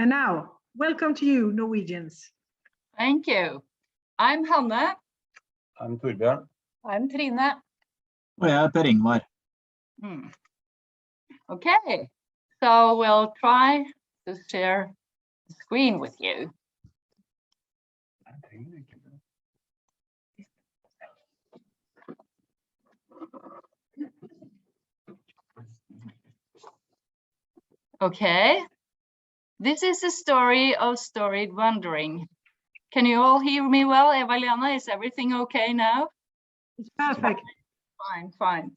And now, welcome to you, Norwegians. Thank you. I'm Hanne. I'm Thorbjørn. I'm Trine. Og jeg Per Ingvar. Okay, so we'll try to share the screen with you. Okay, this is the story of Storied wandering. Can you all hear me well, Eva-Lena? Is everything okay now? It's perfect. Fine.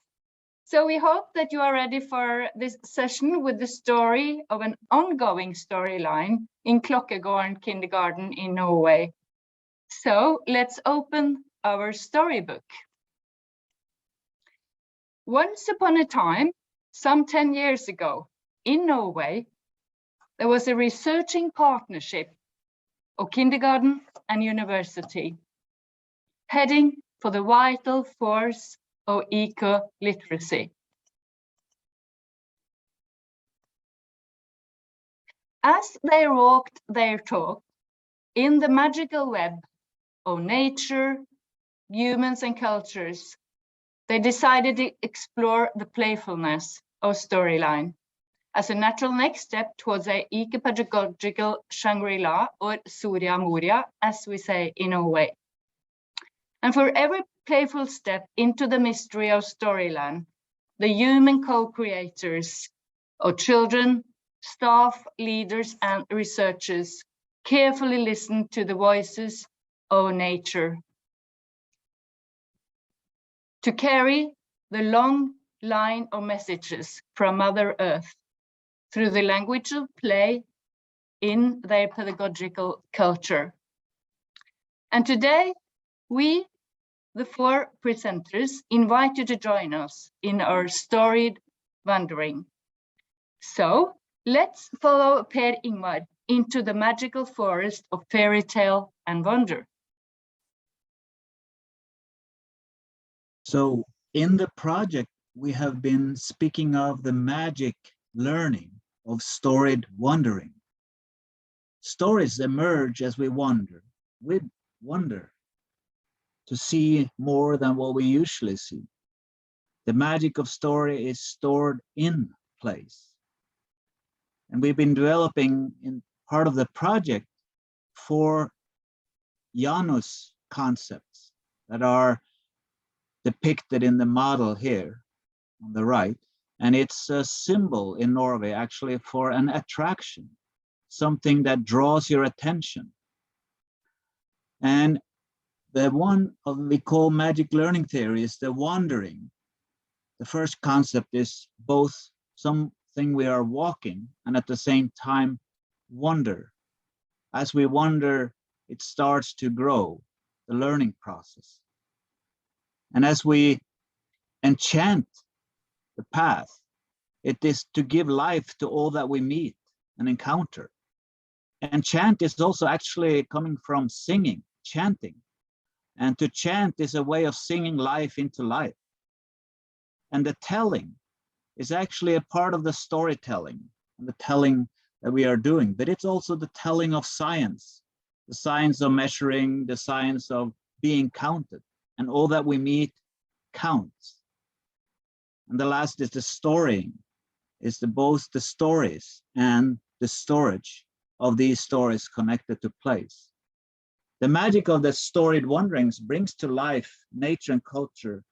So we hope that you are ready for this session with the story of an ongoing storyline in Klokkegården kindergarten in Norway. So let's open our storybook. Once upon a time, some 10 years ago, in Norway, there was a researching partnership of kindergarten and university, heading for the vital force of eco-literacy. As they walked their talk in the magical web of nature, humans and cultures, they decided to explore the playfulness of storyline as a natural next step towards a ecopedagogical Shangri-La, or Soria Moria, as we say in Norway. And for every playful step into the mystery of storyland, the human co-creators of children, staff, leaders, and researchers carefully listen to the voices of nature to carry the long line of messages from Mother Earth through the language of play in their pedagogical culture. And today, we, the four presenters, invite you to join us in our storied wandering. So let's follow Per Ingvar into the magical forest of fairy tale and wonder. So in the project, we have been speaking of the magic learning of storied wandering. Stories emerge as we wander, with wonder, to see more than what we usually see. The magic of story is stored in place. And we've been developing in part of the project 4 Janus concepts that are depicted in the model here on the right. And it's a symbol in Norway actually for an attraction, something that draws your attention. And the one we call magic learning theory is the wandering. The first concept is both something we are walking and at the same time wonder. As we wander, it starts to grow, the learning process. And as we enchant the path, it is to give life to all that we meet and encounter. Enchant is also actually coming from singing, chanting. And to chant is a way of singing life into life. And the telling is actually a part of the storytelling, and the telling that we are doing, but it's also the telling of science, the science of measuring, the science of being counted, and all that we meet counts. And the last is the storying, is both the stories and the storage of these stories connected to place. The magic of the storied wanderings brings to life nature and culture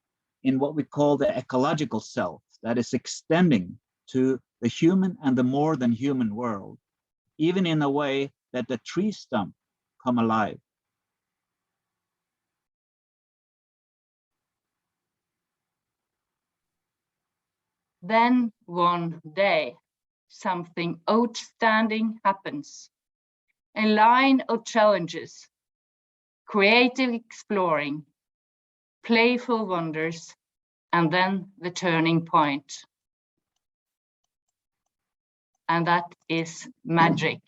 in what we call the ecological self, that is extending to the human and the more than human world, even in a way that the tree stump come alive. Then one day, something outstanding happens. A line of challenges, creative exploring, playful wonders, and then the turning point. And that is magic.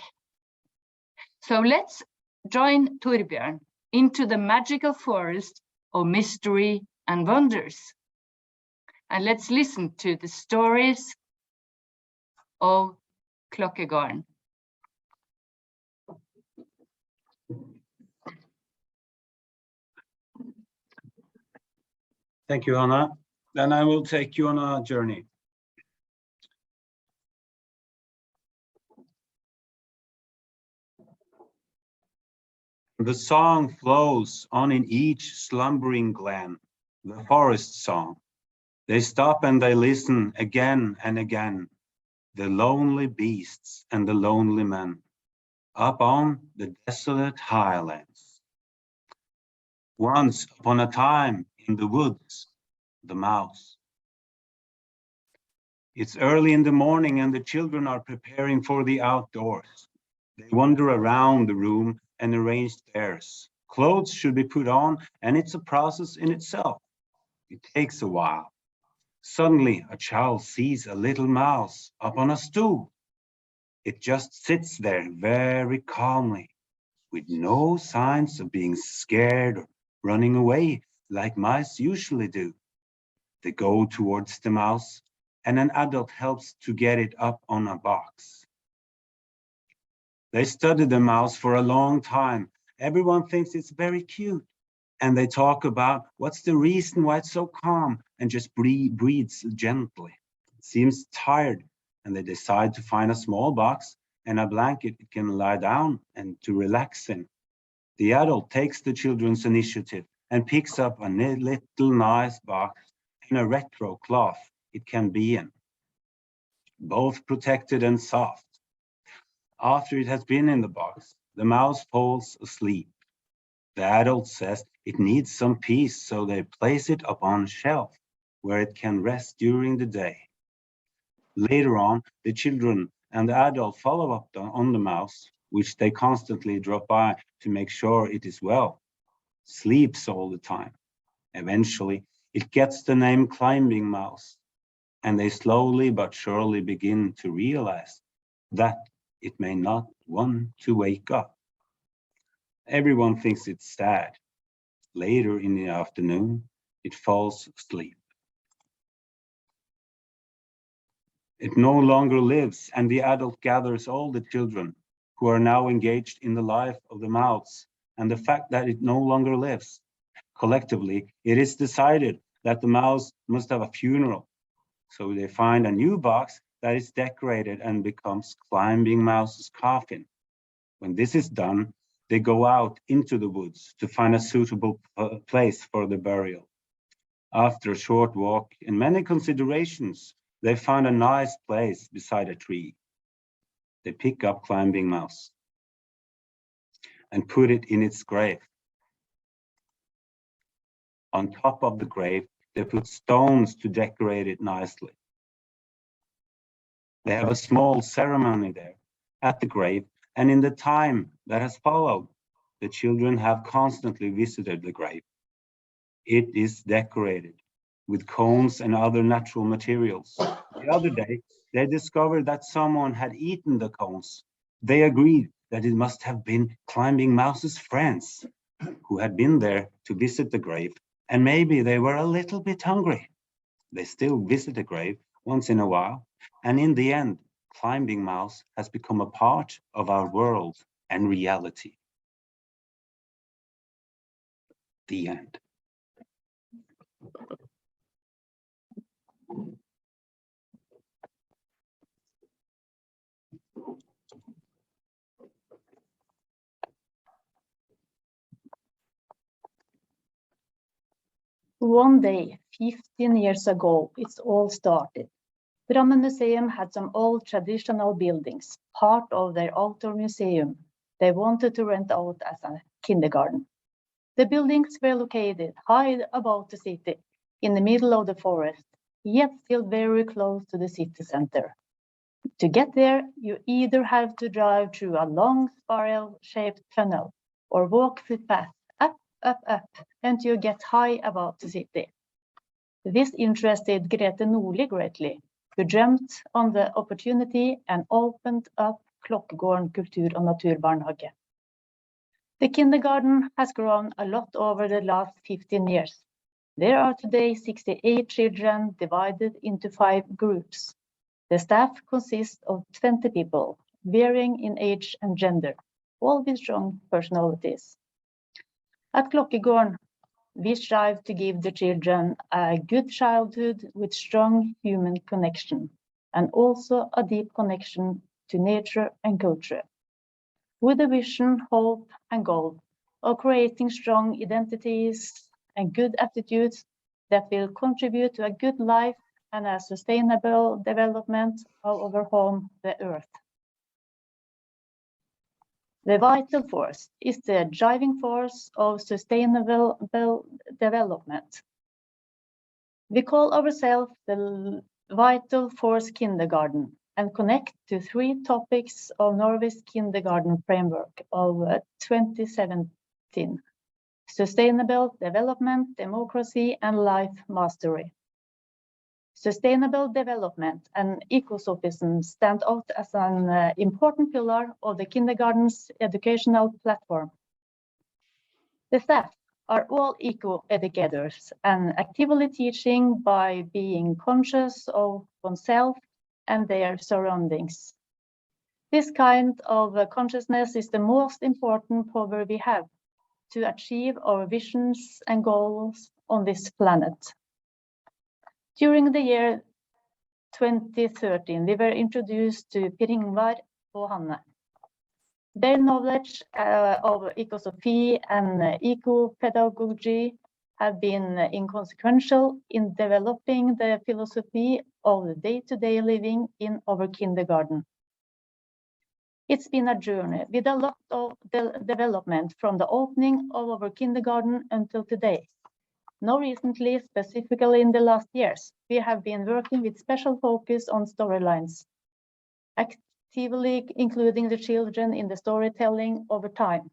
So let's join Thorbjørn into the magical forest of mystery and wonders. And let's listen to the stories of Klokkegården. Thank you, Hanne. Then I will take you on a journey. The song flows on in each slumbering glen, the forest song. They stop and they listen again and again, the lonely beasts and the lonely men, up on the desolate highlands. Once upon a time in the woods, the mouse. It's early in the morning and the children are preparing for the outdoors. They wander around the room and arrange theirs. Clothes should be put on, and it's a process in itself. It takes a while. Suddenly, a child sees a little mouse up on a stool. It just sits there very calmly, with no signs of being scared or running away like mice usually do. They go towards the mouse, and an adult helps to get it up on a box. They study the mouse for a long time. Everyone thinks it's very cute. And they talk about what's the reason why it's so calm and just breathes gently. It seems tired, and they decide to find a small box and a blanket it can lie down and to relax in. The adult takes the children's initiative and picks up a little nice box and a retro cloth it can be in, both protected and soft. After it has been in the box, the mouse falls asleep. The adult says it needs some peace, so they place it up on a shelf where it can rest during the day. Later on, the children and the adult follow up on the mouse, which they constantly drop by to make sure it is well, sleeps all the time. Eventually, it gets the name climbing mouse, and they slowly but surely begin to realize that it may not want to wake up. Everyone thinks it's sad. Later in the afternoon, it falls asleep. It no longer lives, and the adult gathers all the children who are now engaged in the life of the mouse and the fact that it no longer lives. Collectively, it is decided that the mouse must have a funeral. So they find a new box that is decorated and becomes Climbing Mouse's coffin. When this is done, they go out into the woods to find a suitable place for the burial. After a short walk and many considerations, they find a nice place beside a tree. They pick up Climbing Mouse and put it in its grave. On top of the grave, they put stones to decorate it nicely. They have a small ceremony there at the grave, and in the time that has followed, the children have constantly visited the grave. It is decorated with cones and other natural materials. The other day, they discovered that someone had eaten the cones. They agreed that it must have been Climbing Mouse's friends who had been there to visit the grave, and maybe they were a little bit hungry. They still visit the grave once in a while, and in the end, Climbing Mouse has become a part of our world and reality. The end. One day, 15 years ago, it's all started. Drammen Museum had some old traditional buildings, part of their outdoor museum. They wanted to rent out as a kindergarten. The buildings were located high above the city, in the middle of the forest, yet still very close to the city center. To get there, you either have to drive through a long spiral-shaped tunnel or walk the path up, until you get high above the city. This interested Grete Nordli greatly, who jumped on the opportunity and opened up Klokkegården Kultur- og Naturbarnehage. The kindergarten has grown a lot over the last 15 years. There are today 68 children divided into 5 groups. The staff consists of 20 people, varying in age and gender, all with strong personalities. At Klokkegården, we strive to give the children a good childhood with strong human connection and also a deep connection to nature and culture. With a vision, hope, and goal of creating strong identities and good attitudes that will contribute to a good life and a sustainable development of our home, the Earth. The vital force is the driving force of sustainable development. We call ourselves the Vital Force Kindergarten and connect to 3 topics of Norway's kindergarten framework of 2017: sustainable development, democracy, and life mastery. Sustainable development and ecosophism stand out as an important pillar of the kindergarten's educational platform. The staff are all eco-educators and actively teaching by being conscious of oneself and their surroundings. This kind of consciousness is the most important power we have to achieve our visions and goals on this planet. During the year 2013, we were introduced to Ingvar and Hanne. Their knowledge of ecosophy and ecopedagogy have been inconsequential in developing the philosophy of the day-to-day living in our kindergarten. It's been a journey with a lot of development from the opening of our kindergarten until today. Now recently, specifically in the last years, we have been working with special focus on storylines, actively including the children in the storytelling over time.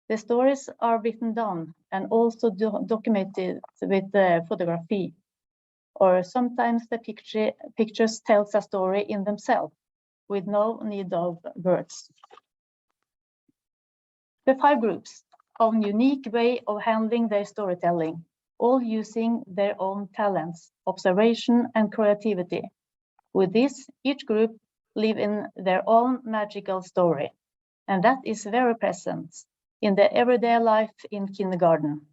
The stories are written down and also documented with photography, or sometimes the pictures tells a story in themselves with no need of words. The 5 groups have a unique way of handling their storytelling, all using their own talents, observation, and creativity. With this, each group lives in their own magical story, and that is very present in the everyday life in kindergarten.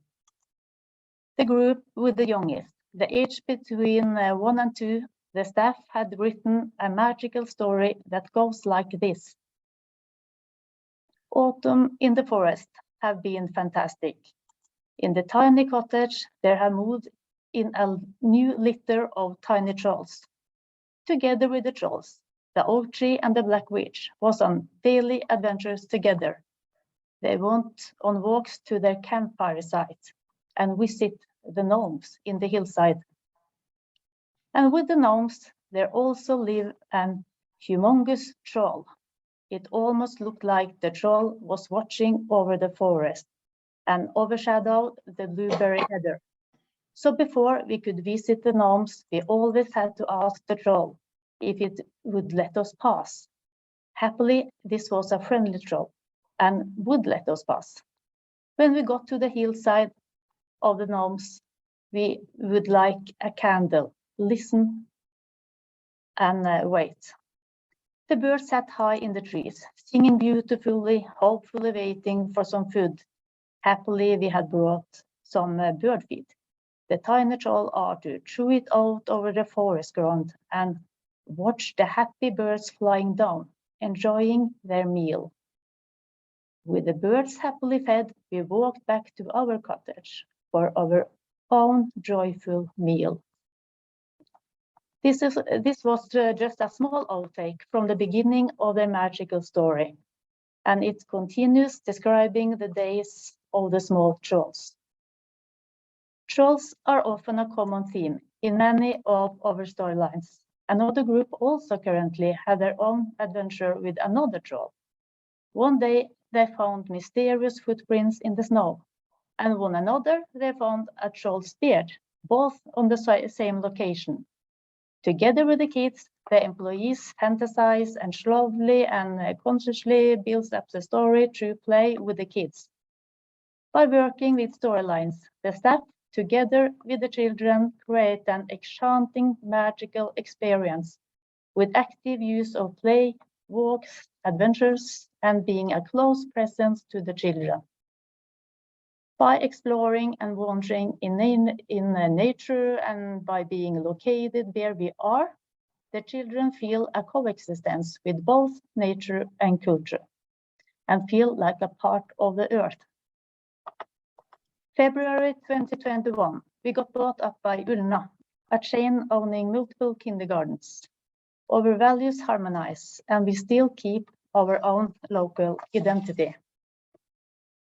The group with the youngest, the age between 1 and 2, the staff had written a magical story that goes like this. Autumn in the forest have been fantastic. In the tiny cottage, there have moved in a new litter of tiny trolls. Together with the trolls, the oak tree and the black witch was on daily adventures together. They went on walks to their campfire site and visit the gnomes in the hillside. And with the gnomes, there also lived an humongous troll. It almost looked like the troll was watching over the forest and overshadowed the blueberry heather. So before we could visit the gnomes, we always had to ask the troll if it would let us pass. Happily, this was a friendly troll and would let us pass. When we got to the hillside of the gnomes, we would like a candle, listen and wait. The birds sat high in the trees, singing beautifully, hopefully waiting for some food. Happily, we had brought some bird feed. The tiny troll Arthur threw it out over the forest ground and watched the happy birds flying down, enjoying their meal. With the birds happily fed, we walked back to our cottage for our own joyful meal. This was just a small outtake from the beginning of the magical story, and it continues describing the days of the small trolls. Trolls are often a common theme in many of our storylines. Another group also currently have their own adventure with another troll. One day they found mysterious footprints in the snow, and one another they found a troll's beard, both on the same location. Together with the kids, the employees fantasize and slowly and consciously builds up the story through play with the kids. By working with storylines, the staff, together with the children, create an enchanting, magical experience with active use of play, walks, adventures, and being a close presence to the children. By exploring and wandering in nature and by being located where we are, the children feel a coexistence with both nature and culture and feel like a part of the earth. February 2021, we got bought up by Ulna, a chain owning multiple kindergartens. Our values harmonize and we still keep our own local identity.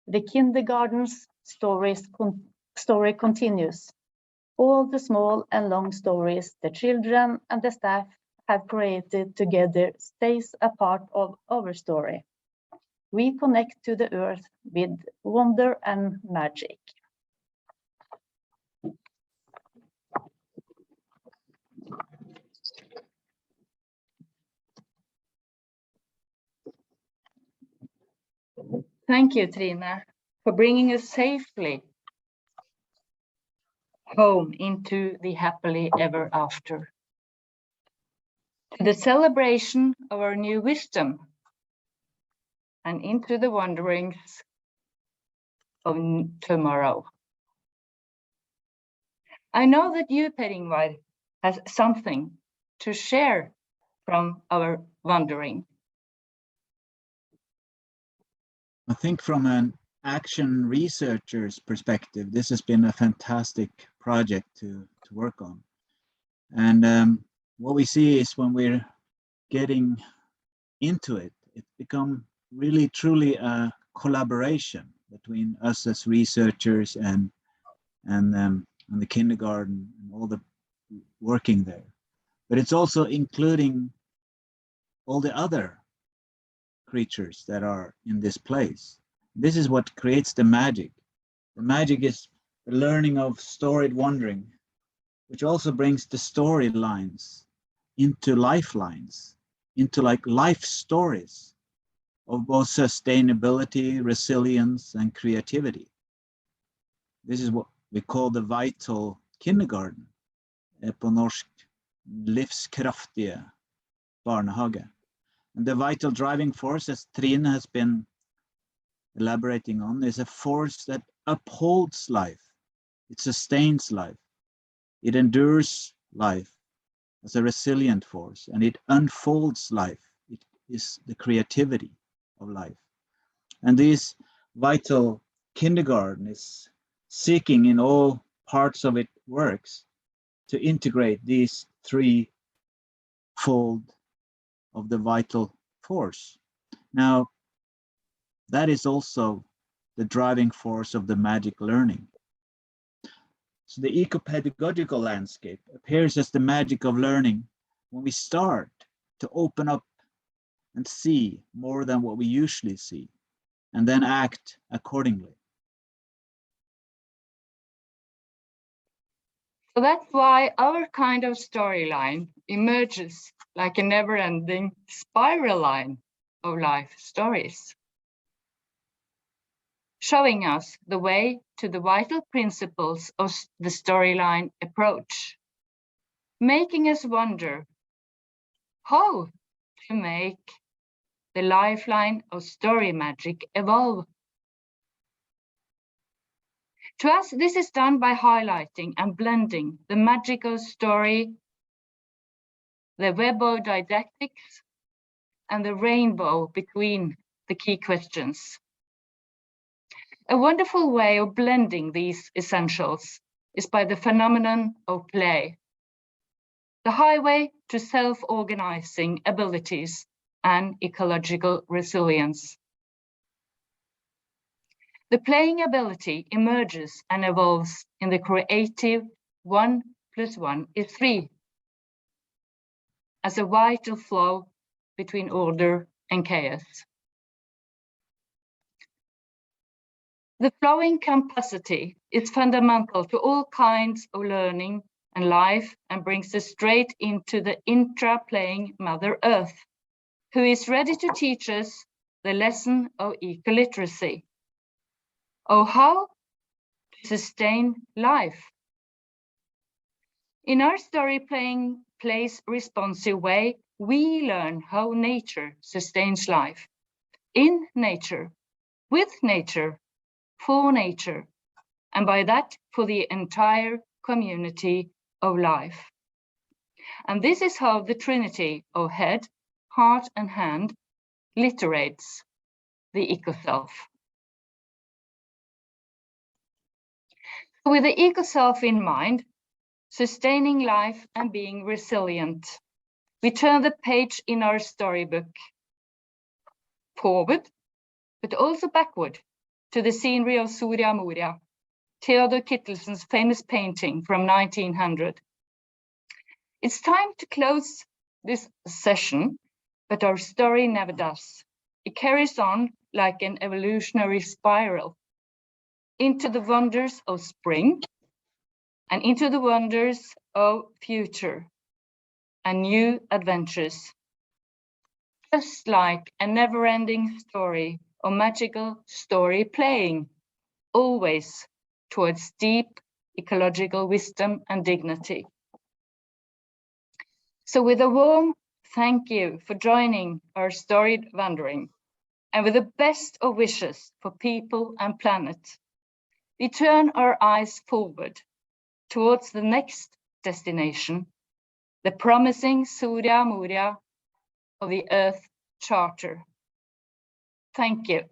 The kindergarten's story continues. All the small and long stories the children and the staff have created together stays a part of our story. We connect to the earth with wonder and magic. Thank you, Trine, for bringing us safely home into the happily ever after. To the celebration of our new wisdom and into the wanderings of tomorrow. I know that you, Per Ingvar, has something to share from our wandering. I think from an action researcher's perspective, this has been a fantastic project to work on. And what we see is when we're getting into it, it becomes really truly a collaboration between us as researchers and the kindergarten and all the working there. But it's also including all the other creatures that are in this place. This is what creates the magic. The magic is the learning of storied wandering, which also brings the storylines into lifelines, into like life stories of both sustainability, resilience, and creativity. This is what we call the vital kindergarten, på norsk livskraftige barnehage. And the vital driving force, as Trine has been elaborating on, is a force that upholds life. It sustains life. It endures life as a resilient force, and it unfolds life. It is the creativity of life. And this vital kindergarten is seeking in all parts of its works to integrate these threefold of the vital force. Now, that is also the driving force of the magic learning. So the ecopedagogical landscape appears as the magic of learning when we start to open up and see more than what we usually see, and then act accordingly. So that's why our kind of storyline emerges like a never-ending spiral line of life stories, showing us the way to the vital principles of the storyline approach, making us wonder how to make the lifeline of story magic evolve. To us, this is done by highlighting and blending the magical story, the web of didactics, and the rainbow between the key questions. A wonderful way of blending these essentials is by the phenomenon of play, the highway to self-organizing abilities and ecological resilience. The playing ability emerges and evolves in the creative 1 + 1 = 3 as a vital flow between order and chaos. The flowing capacity is fundamental to all kinds of learning and life and brings us straight into the intra-playing Mother Earth, who is ready to teach us the lesson of eco-literacy, of how to sustain life. In our story playing place-responsive way, we learn how nature sustains life, in nature, with nature, for nature, and by that for the entire community of life. And this is how the Trinity of head, heart, and hand literates the eco-self. With the eco-self in mind, sustaining life and being resilient, we turn the page in our storybook forward, but also backward to the scenery of Soria Moria, Theodor Kittelsen's famous painting from 1900. It's time to close this session, but our story never does. It carries on like an evolutionary spiral into the wonders of spring and into the wonders of future and new adventures. Just like a never-ending story of magical story playing, always towards deep ecological wisdom and dignity. So with a warm thank you for joining our storied wandering, and with the best of wishes for people and planet, we turn our eyes forward towards the next destination, the promising Soria Moria of the Earth Charter. Thank you.